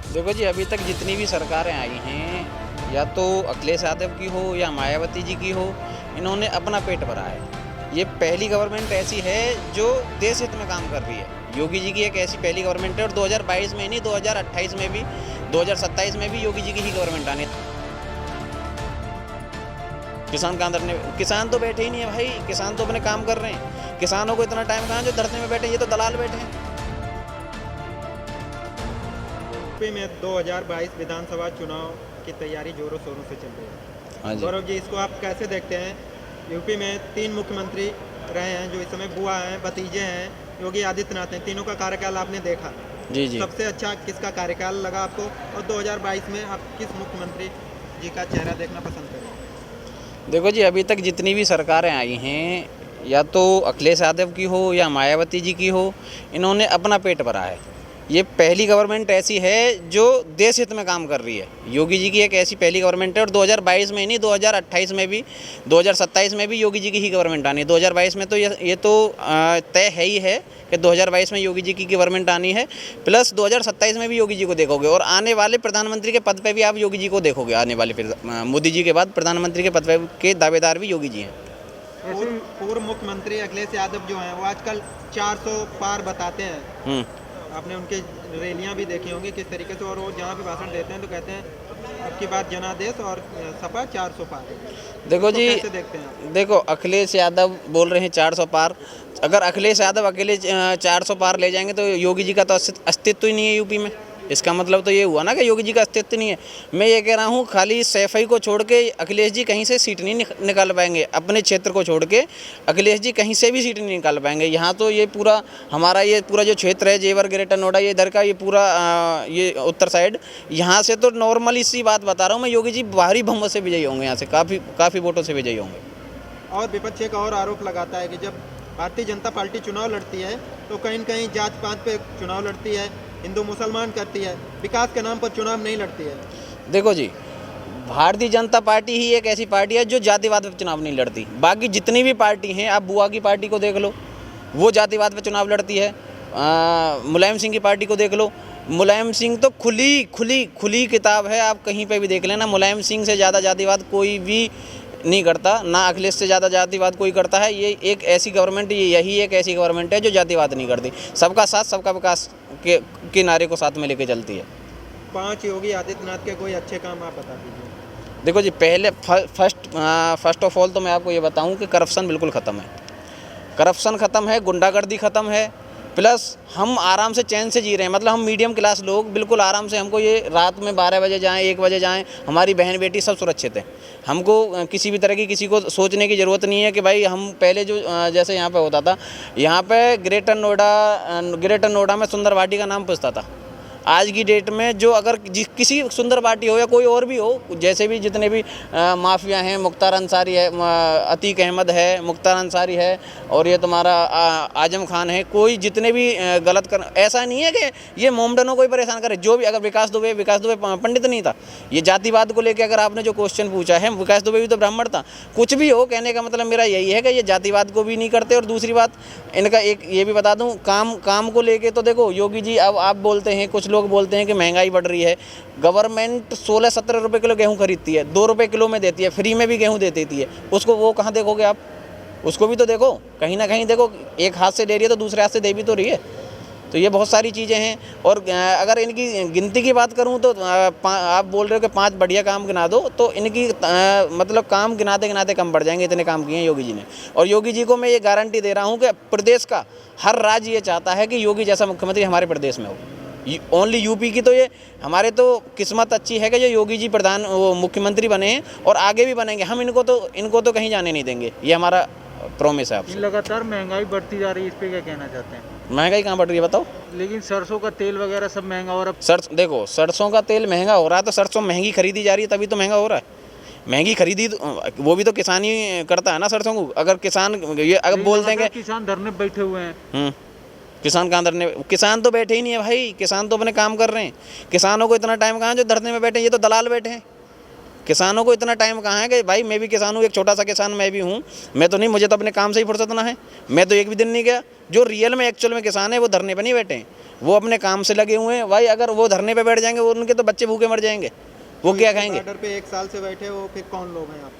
देखो जी, अभी तक जितनी भी सरकारें आई हैं, या तो अखिलेश यादव की हो या मायावती जी की हो, इन्होंने अपना पेट भरा है। ये पहली गवर्नमेंट ऐसी है जो देश हित में काम कर रही है। योगी जी की एक ऐसी पहली गवर्नमेंट है, और 2022 में नहीं, 2028 में भी, 2027 में भी योगी जी की ही गवर्नमेंट आनी है। किसान का अंदर ने किसान तो बैठे ही नहीं है भाई, किसान तो अपने काम कर रहे हैं। किसानों को इतना टाइम कहाँ जो धरने में बैठे, ये तो दलाल बैठे हैं। यूपी में 2022 विधानसभा चुनाव की तैयारी जोरों शोरों से चल रही है। हाँ जी। गौरव जी, इसको आप कैसे देखते हैं? यूपी में 3 मुख्यमंत्री रहे हैं जो इस समय बुआ हैं, भतीजे हैं, योगी आदित्यनाथ हैं। तीनों का कार्यकाल आपने देखा। जी जी। सबसे अच्छा किसका कार्यकाल लगा आपको, और 2022 में आप किस मुख्यमंत्री जी का चेहरा देखना पसंद करें? देखो जी, अभी तक जितनी भी सरकारें आई हैं, या तो अखिलेश यादव की हो या मायावती जी की हो, इन्होंने अपना पेट भरा है। ये पहली गवर्नमेंट ऐसी है जो देश हित में काम कर रही है। योगी जी की एक ऐसी पहली गवर्नमेंट है, और 2022 में नहीं, 2028 में भी, 2027 में भी योगी जी की ही गवर्नमेंट आनी है। 2022 में तो ये तो तय है ही है कि 2022 में योगी जी की गवर्नमेंट आनी है। प्लस 2027 में भी योगी जी को देखोगे, और आने वाले प्रधानमंत्री के पद पे भी आप योगी जी को देखोगे। आने वाले फिर मोदी जी के बाद प्रधानमंत्री के पद पे के दावेदार भी योगी जी हैं। पूर्व मुख्यमंत्री अखिलेश यादव जो हैं वो आजकल 400 पार बताते हैं। आपने उनके रैलियां भी देखी होंगी किस तरीके से, और वो जहाँ भी भाषण देते हैं तो कहते हैं अब की बात जनादेश और सपा 400 पार। देखो जी, कैसे देखते हैं आप? देखो, अखिलेश यादव बोल रहे हैं 400 पार। अगर अखिलेश यादव अकेले 400 पार ले जाएंगे तो योगी जी का तो अस्तित्व ही नहीं है यूपी में। इसका मतलब तो ये हुआ ना कि योगी जी का अस्तित्व नहीं है। मैं ये कह रहा हूँ, खाली सैफई को छोड़ के अखिलेश जी कहीं से सीट नहीं निकाल पाएंगे। अपने क्षेत्र को छोड़ के अखिलेश जी कहीं से भी सीट नहीं निकाल पाएंगे। यहाँ तो ये पूरा हमारा ये पूरा जो क्षेत्र है, जेवर, ग्रेटर नोएडा, ये इधर का ये पूरा ये उत्तर साइड, यहाँ से तो नॉर्मली सी बात बता रहा हूँ मैं, योगी जी भारी बहुमत से विजयी होंगे। यहाँ से काफ़ी वोटों से विजयी होंगे। और विपक्ष एक और आरोप लगाता है कि जब भारतीय जनता पार्टी चुनाव लड़ती है तो कहीं न कहीं जात पात पे चुनाव लड़ती है, हिंदू मुसलमान करती है, विकास के नाम पर चुनाव नहीं लड़ती है। देखो जी, भारतीय जनता पार्टी ही एक ऐसी पार्टी है जो जातिवाद पे चुनाव नहीं लड़ती। बाकी जितनी भी पार्टी हैं, आप बुआ की पार्टी को देख लो, वो जातिवाद पे चुनाव लड़ती है। मुलायम सिंह की पार्टी को देख लो, मुलायम सिंह तो खुली किताब है, आप कहीं पे भी देख लेना। मुलायम सिंह से ज़्यादा जातिवाद कोई भी नहीं करता, ना अखिलेश से ज़्यादा जातिवाद कोई करता है। ये एक ऐसी गवर्नमेंट, यही एक ऐसी गवर्नमेंट है जो जातिवाद नहीं करती, सबका साथ सबका विकास के नारे को साथ में लेके चलती है। 5 योगी आदित्यनाथ के कोई अच्छे काम आप बता दीजिए। देखो जी, पहले फर्स्ट ऑफ ऑल तो मैं आपको ये बताऊं कि करप्शन बिल्कुल ख़त्म है। करप्शन ख़त्म है, गुंडागर्दी ख़त्म है। प्लस हम आराम से चैन से जी रहे हैं। मतलब हम मीडियम क्लास लोग बिल्कुल आराम से, हमको ये रात में 12 बजे जाएं, 1 बजे जाएं, हमारी बहन बेटी सब सुरक्षित है। हमको किसी भी तरह की किसी को सोचने की ज़रूरत नहीं है कि भाई हम पहले जो जैसे यहाँ पे होता था, यहाँ पे ग्रेटर नोएडा में सुंदर वाटी का नाम पूछता था। आज की डेट में जो अगर किसी सुंदर पार्टी हो या कोई और भी हो, जैसे भी जितने भी माफिया हैं, मुख्तार अंसारी है, अतीक अहमद है, मुख्तार अंसारी है, और ये तुम्हारा आजम खान है, कोई जितने भी गलत कर, ऐसा नहीं है कि ये मोमडनों को ही परेशान करे। जो भी, अगर विकास दुबे पंडित नहीं था। ये जातिवाद को लेकर अगर आपने जो क्वेश्चन पूछा है, विकास दुबे भी तो ब्राह्मण था। कुछ भी हो, कहने का मतलब मेरा यही है कि ये जातिवाद को भी नहीं करते। और दूसरी बात, इनका एक ये भी बता दूँ, काम को लेके तो देखो, योगी जी अब आप बोलते हैं, कुछ लोग बोलते हैं कि महंगाई बढ़ रही है। गवर्नमेंट 16-17 रुपये किलो गेहूं खरीदती है, 2 रुपये किलो में देती है, फ्री में भी गेहूं दे देती है। उसको वो कहाँ देखोगे आप? उसको भी तो देखो, कहीं ना कहीं देखो। एक हाथ से दे रही है तो दूसरे हाथ से दे भी तो रही है। तो ये बहुत सारी चीज़ें हैं। और अगर इनकी गिनती की बात करूं तो आप बोल रहे हो कि 5 बढ़िया काम गिना दो, तो इनकी मतलब काम गिनाते गिनाते कम बढ़ जाएंगे, इतने काम किए हैं योगी जी ने। और योगी जी को मैं ये गारंटी दे रहा हूं कि प्रदेश का हर राज्य ये चाहता है कि योगी जैसा मुख्यमंत्री हमारे प्रदेश में हो। ओनली यूपी की तो ये हमारे तो किस्मत अच्छी है कि जो योगी जी मुख्यमंत्री बने हैं, और आगे भी बनेंगे। हम इनको तो कहीं जाने नहीं देंगे, ये हमारा प्रॉमिस है आपसे। लगातार महंगाई बढ़ती जा रही है, इस पे क्या कहना चाहते हैं? महंगाई कहाँ बढ़ रही है बताओ? लेकिन सरसों का तेल वगैरह सब महंगा हो रहा है। देखो, सरसों का तेल महंगा हो रहा है तो सरसों महंगी खरीदी जा रही है, तभी तो महंगा हो रहा है। महंगी खरीदी वो भी तो किसान ही करता है ना सरसों को। अगर किसान ये अगर बोलते हैं कि किसान धरने बैठे हुए हैं, किसान का अंदर ने किसान तो बैठे ही नहीं है भाई। किसान तो अपने काम कर रहे हैं। किसानों को इतना टाइम कहाँ जो धरने में बैठे, ये तो दलाल बैठे हैं। किसानों को इतना टाइम कहाँ है कि भाई मैं भी किसान हूँ, एक छोटा सा किसान मैं भी हूँ, मैं तो नहीं, मुझे तो अपने काम से ही फुर्सत ना है, मैं तो एक भी दिन नहीं गया। जो रियल में एक्चुअल में किसान है वो धरने पे नहीं बैठे हैं, वो अपने काम से लगे हुए हैं। भाई अगर वो धरने पे बैठ जाएंगे, वो उनके तो बच्चे भूखे मर जाएंगे, वो क्या खाएंगे? बॉर्डर पे 1 साल से बैठे हो, फिर कौन लोग हैं आप?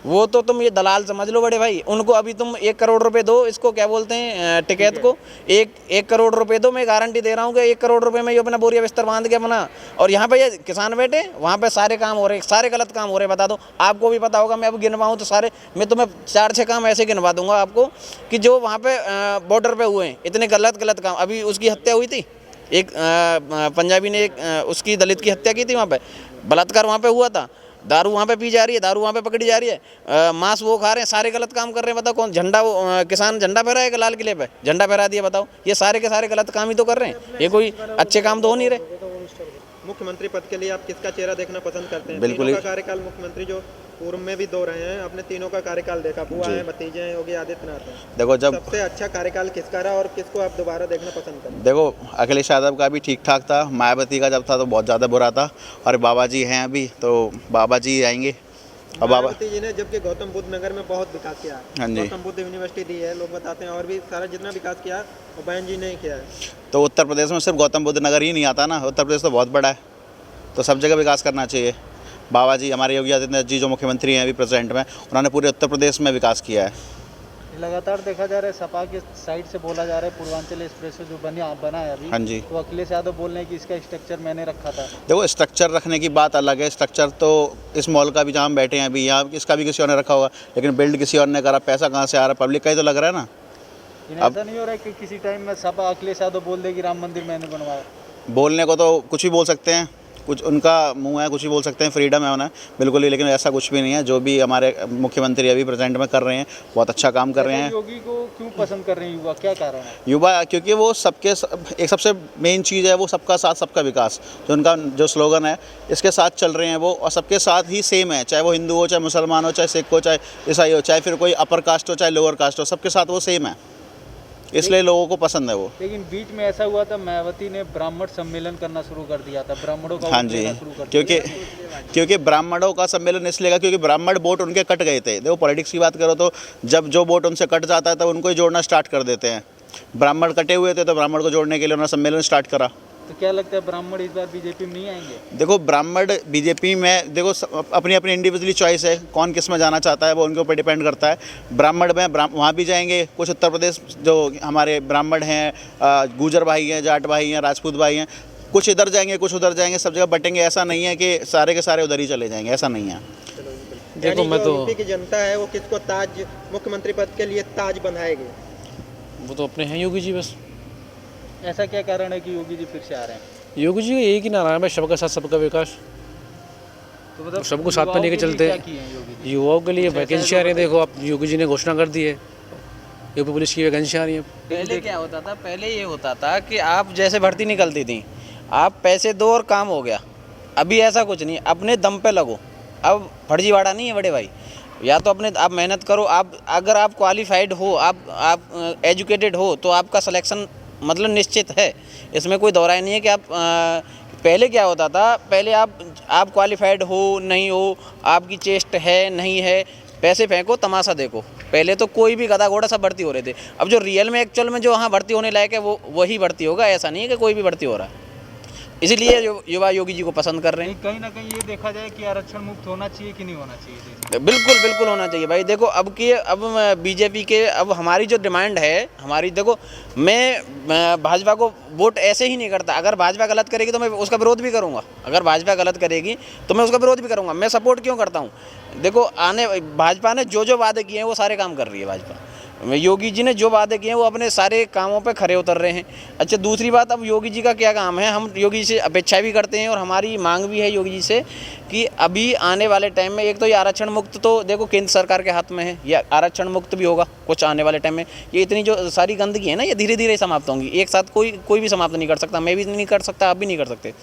वो तो तुम ये दलाल समझ लो बड़े भाई, उनको अभी तुम 1 करोड़ रुपए दो, इसको क्या बोलते हैं, टिकैत को, एक करोड़ रुपए दो, मैं गारंटी दे रहा हूँ कि 1 करोड़ रुपए में ये अपना बोरिया बिस्तर बांध के अपना, और यहाँ पे ये किसान बैठे, वहाँ पे सारे काम हो रहे, सारे गलत काम हो रहे। बता दो, आपको भी पता होगा, मैं अब गिनवाऊँ तो सारे, मैं तुम्हें 4-6 काम ऐसे गिनवा दूंगा आपको कि जो वहाँ पे बॉर्डर पे हुए हैं, इतने गलत काम। अभी उसकी हत्या हुई थी, एक पंजाबी ने एक उसकी दलित की हत्या की थी, वहाँ पे बलात्कार वहाँ पे हुआ था, दारू वहाँ पे पी जा रही है, दारू वहाँ पे पकड़ी जा रही है, मांस वो खा रहे हैं, सारे गलत काम कर रहे हैं। बताओ कौन झंडा, वो किसान झंडा फहराएगा लाल किले पे, झंडा फहरा दिया। बताओ, ये सारे के सारे गलत काम ही तो कर रहे हैं, ये कोई अच्छे काम तो हो नहीं रहे। मुख्यमंत्री पद के लिए आप किसका चेहरा देखना पसंद करते हैं? बिल्कुल तीनों का कार्यकाल, मुख्यमंत्री जो पूर्व में भी 2 रहे हैं, अपने तीनों का कार्यकाल देखा, बुआ है, भतीजे हैं, योगी आदित्यनाथ हैं। देखो, जब सबसे अच्छा कार्यकाल किसका रहा और किसको आप दोबारा देखना पसंद करें? देखो, अखिलेश यादव का भी ठीक ठाक था, मायावती का जब था तो बहुत ज़्यादा बुरा था, और बाबा जी हैं अभी, तो बाबा जी आएंगे। और बाबा मायावती जी ने जबकि गौतम बुद्ध नगर में बहुत विकास किया है, हाँ जी, गौतम बुद्ध यूनिवर्सिटी दी है, लोग बताते हैं, और भी सारा जितना विकास किया वो बहन जी ने ही किया है। तो उत्तर प्रदेश में सिर्फ गौतम बुद्ध नगर ही नहीं आता ना, उत्तर प्रदेश तो बहुत बड़ा है, तो सब जगह विकास करना चाहिए। बाबा जी, हमारे योगी आदित्यनाथ जी जो मुख्यमंत्री हैं अभी प्रेजेंट में, उन्होंने पूरे उत्तर प्रदेश में विकास किया है। लगातार देखा जा रहा है, सपा के साइड से बोला जा रहा है पूर्वांचल एक्सप्रेस जो बना है अभी, हाँ जी, तो अखिलेश यादव बोल रहे हैं कि इसका स्ट्रक्चर मैंने रखा था। देखो, स्ट्रक्चर रखने की बात अलग है, स्ट्रक्चर तो इस मॉल का भी जहाँ हम बैठे हैं अभी, यहाँ इसका भी किसी और ने रखा होगा, लेकिन बिल्ड किसी और ने करा, पैसा कहाँ से आ रहा है? पब्लिक का ही तो लग रहा है ना। ऐसा नहीं हो रहा है कि किसी टाइम में सपा अखिलेश यादव बोल दे कि राम मंदिर मैंने बनवाया? बोलने को तो कुछ भी बोल सकते हैं, कुछ उनका मुंह है, कुछ भी बोल सकते हैं, फ्रीडम है उन्हें बिल्कुल ही, लेकिन ऐसा कुछ भी नहीं है। जो भी हमारे मुख्यमंत्री अभी प्रेजेंट में कर रहे हैं, बहुत अच्छा काम कर रहे हैं। योगी को क्यों पसंद कर रहे हैं युवा, क्या कारण है? युवा, क्योंकि वो एक सबसे मेन चीज़ है, वो सबका साथ सबका विकास, जो उनका जो स्लोगन है, इसके साथ चल रहे हैं वो, और सबके साथ ही सेम है, चाहे वो हिंदू हो, चाहे मुसलमान हो, चाहे सिख हो, चाहे ईसाई हो, चाहे फिर कोई अपर कास्ट हो, चाहे लोअर कास्ट हो, सबके साथ वो सेम है, इसलिए लोगों को पसंद है वो। लेकिन बीच में ऐसा हुआ था, मायावती ने ब्राह्मण सम्मेलन करना शुरू कर दिया था, ब्राह्मणों का हाँ वोट जी, लेना शुरू कर दिया। क्योंकि ब्राह्मणों का सम्मेलन इसलिए का क्योंकि ब्राह्मण वोट उनके कट गए थे। देखो, पॉलिटिक्स की बात करो तो जब जो वोट उनसे कट जाता है तब उनको ही जोड़ना स्टार्ट कर देते हैं। ब्राह्मण कटे हुए थे तो ब्राह्मण को जोड़ने के लिए उन्होंने सम्मेलन स्टार्ट करा। तो क्या लगता है ब्राह्मण इस बार बीजेपी में नहीं आएंगे? देखो, ब्राह्मण बीजेपी में, देखो अपनी अपनी इंडिविजुअली चॉइस है, कौन किस में जाना चाहता है वो उनके ऊपर डिपेंड करता है। ब्राह्मण में वहाँ भी जाएंगे, कुछ उत्तर प्रदेश जो हमारे ब्राह्मण हैं, गुजर भाई हैं, जाट भाई हैं, राजपूत भाई हैं, कुछ इधर जाएंगे, कुछ उधर जाएंगे, सब जगह बटेंगे। ऐसा नहीं है कि सारे के सारे उधर ही चले जाएंगे, ऐसा नहीं है। देखो, मैं तो यूपी की जनता है वो किसको ताज, मुख्यमंत्री पद के लिए ताज बंधाएगी? वो तो अपने हैं योगी जी बस। ऐसा क्या कारण है कि योगी जी फिर से आ रहे हैं? योगी जी का एक ही नारा है, सबका साथ सबका विकास, तो मतलब सबको साथ में लेके चलते हैं। युवाओं के लिए वैकेंसी आ रही है, देखो आप, योगी जी ने घोषणा कर दी है, यूपी पुलिस की वैकेंसी आ रही है। पहले क्या होता था, पहले ये होता था कि आप जैसे भर्ती निकलती थी, आप पैसे दो और काम हो गया। अभी ऐसा कुछ नहीं, अपने दम पे लगो। अब फर्जीवाड़ा नहीं है बड़े भाई, या तो अपने आप मेहनत करो। आप अगर आप क्वालिफाइड हो, आप एजुकेटेड हो, तो आपका सिलेक्शन मतलब निश्चित है, इसमें कोई दौराय नहीं है कि आप पहले क्या होता था, पहले आप क्वालिफाइड हो नहीं हो, आपकी चेस्ट है नहीं है, पैसे फेंको तमाशा देखो। पहले तो कोई भी गधा घोड़ा सब भर्ती हो रहे थे। अब जो रियल में एक्चुअल में जो वहाँ भर्ती होने लायक है वो वही भर्ती होगा, ऐसा नहीं है कि कोई भी भर्ती हो रहा है। इसलिए युवा योगी जी को पसंद कर रहे हैं। कहीं ना कहीं ये देखा जाए कि आरक्षण मुक्त होना चाहिए कि नहीं होना चाहिए? बिल्कुल बिल्कुल होना चाहिए भाई। देखो, अब बीजेपी के, अब हमारी जो डिमांड है, हमारी, देखो मैं भाजपा को वोट ऐसे ही नहीं करता। अगर भाजपा गलत करेगी तो मैं उसका विरोध भी करूँगा, अगर भाजपा गलत करेगी तो मैं उसका विरोध भी करूँगा। मैं सपोर्ट क्यों करता हूँ? देखो, भाजपा ने जो वादे किए हैं वो सारे काम कर रही है भाजपा। योगी जी ने जो वादे किए हैं वो अपने सारे कामों पे खरे उतर रहे हैं। अच्छा, दूसरी बात, अब योगी जी का क्या काम है, हम योगी जी से अपेक्षा भी करते हैं और हमारी मांग भी है योगी जी से कि अभी आने वाले टाइम में, एक तो ये आरक्षण मुक्त तो देखो केंद्र सरकार के हाथ में है, ये आरक्षण मुक्त भी होगा कुछ आने वाले टाइम में। ये इतनी जो सारी गंदगी है ना, ये धीरे धीरे समाप्त होंगी, एक साथ कोई भी समाप्त नहीं कर सकता, मैं भी नहीं कर सकता, आप भी नहीं कर सकते।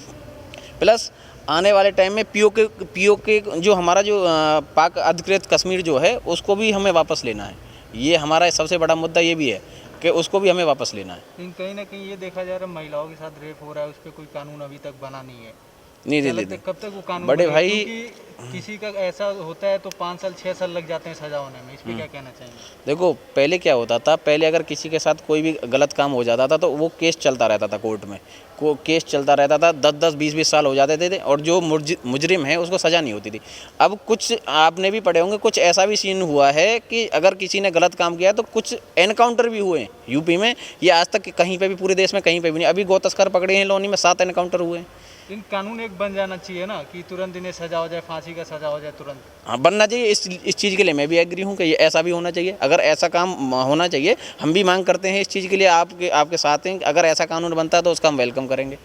प्लस आने वाले टाइम में पीओके जो हमारा जो पाक अधिकृत कश्मीर जो है उसको भी हमें वापस लेना है। ये हमारा सबसे बड़ा मुद्दा ये भी है कि उसको भी हमें वापस लेना है। लेकिन कहीं ना कहीं ये देखा जा रहा है महिलाओं के साथ रेप हो रहा है, उस पर कोई कानून अभी तक बना नहीं है। नहीं क्या दे लगता है कब तक वो कानून बड़े बनेगा? भाई क्योंकि किसी का ऐसा होता है तो 5 साल 6 साल लग जाते हैं सजा होने में, इस पे क्या कहना चाहेंगे? देखो पहले क्या होता था, पहले अगर किसी के साथ कोई भी गलत काम हो जाता था तो वो केस चलता रहता था कोर्ट में, को केस चलता रहता था, 10-10 20-20 साल हो जाते थे और जो मुजरिम है उसको सज़ा नहीं होती थी। अब कुछ आपने भी पढ़े होंगे, कुछ ऐसा भी सीन हुआ है कि अगर किसी ने गलत काम किया तो कुछ एनकाउंटर भी हुए हैं यूपी में। ये आज तक कहीं पे भी पूरे देश में कहीं पे भी नहीं। अभी गौ तस्कर पकड़े हैं लोनी में, 7 एनकाउंटर हुए हैं। लेकिन कानून एक बन जाना चाहिए ना कि तुरंत इन्हें सजा हो जाए, फांसी का सजा हो जाए तुरंत। हाँ बनना चाहिए। इस चीज़ के लिए मैं भी एग्री हूँ कि ये ऐसा भी होना चाहिए। अगर ऐसा काम होना चाहिए, हम भी मांग करते हैं इस चीज़ के लिए, आपके साथ हैं। अगर ऐसा कानून बनता है तो उसका हम वेलकम करेंगे।